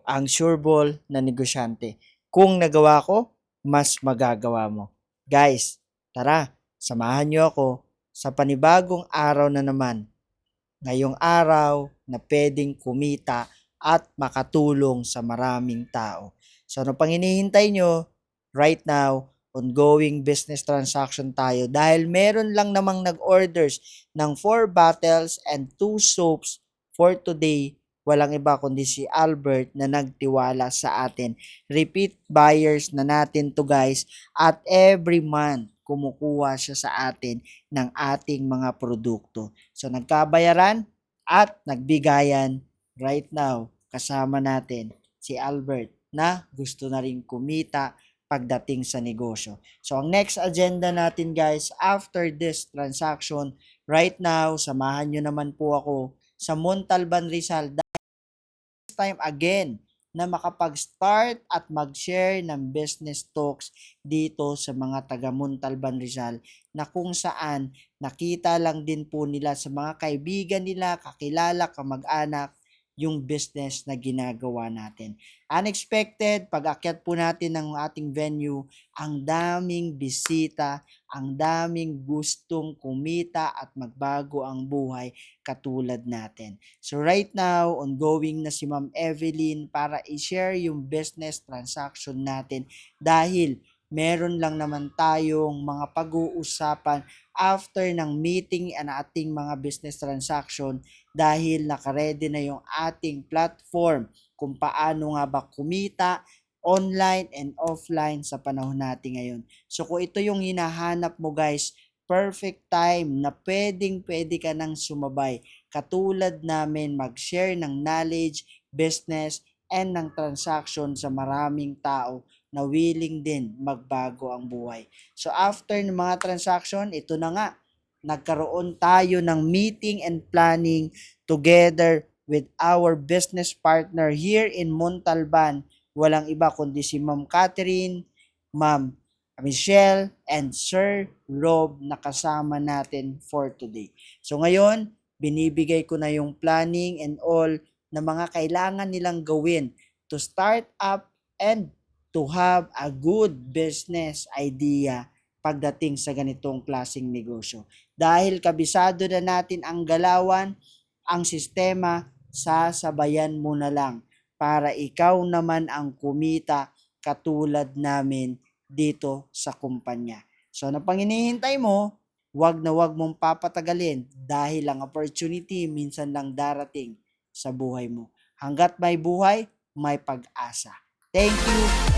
ang sureball na negosyante. Kung nagawa ko, mas magagawa mo. Guys, tara, samahan niyo ako sa panibagong araw na naman. Ngayong araw na pwedeng kumita at makatulong sa maraming tao. So ano pang hinihintay nyo? Right now, ongoing business transaction tayo dahil meron lang namang nag-orders ng 4 bottles and 2 soaps for today. Walang iba kundi si Albert na nagtiwala sa atin. Repeat buyers na natin to guys, at every month kumukuha siya sa atin ng ating mga produkto. So nagkabayaran at nagbigayan right now kasama natin si Albert na gusto na rin kumita pagdating sa negosyo. So ang next agenda natin guys, after this transaction, right now, samahan nyo naman po ako sa Montalban Rizal time again na makapag-start at mag-share ng business talks dito sa mga taga Montalban Rizal na kung saan nakita lang din po nila sa mga kaibigan nila, kakilala, kamag-anak yung business na ginagawa natin. Unexpected, pag-akyat po natin ng ating venue, ang daming bisita, ang daming gustong kumita at magbago ang buhay katulad natin. So right now, ongoing na si Ma'am Evelyn para i-share yung business transaction natin dahil meron lang naman tayong mga pag-uusapan after ng meeting ang ating mga business transaction dahil nakaredy na yung ating platform kung paano nga ba kumita online and offline sa panahon natin ngayon. So kung ito yung hinahanap mo guys, perfect time na pwede ka nang sumabay katulad namin mag-share ng knowledge, business, and ng transaction sa maraming tao na willing din magbago ang buhay. So after ng mga transaction, ito na nga, nagkaroon tayo ng meeting and planning together with our business partner here in Montalban. Walang iba kundi si Ma'am Catherine, Ma'am Michelle, and Sir Rob na kasama natin for today. So ngayon, binibigay ko na yung planning and all na mga kailangan nilang gawin to start up and to have a good business idea pagdating sa ganitong klaseng negosyo. Dahil kabisado na natin ang galawan, ang sistema, sasabayan mo na lang para ikaw naman ang kumita katulad namin dito sa kumpanya. So, ano pang hinihintay mo? Wag na wag mong papatagalin dahil ang opportunity minsan lang darating sa buhay mo. Hanggat may buhay, may pag-asa. Thank you.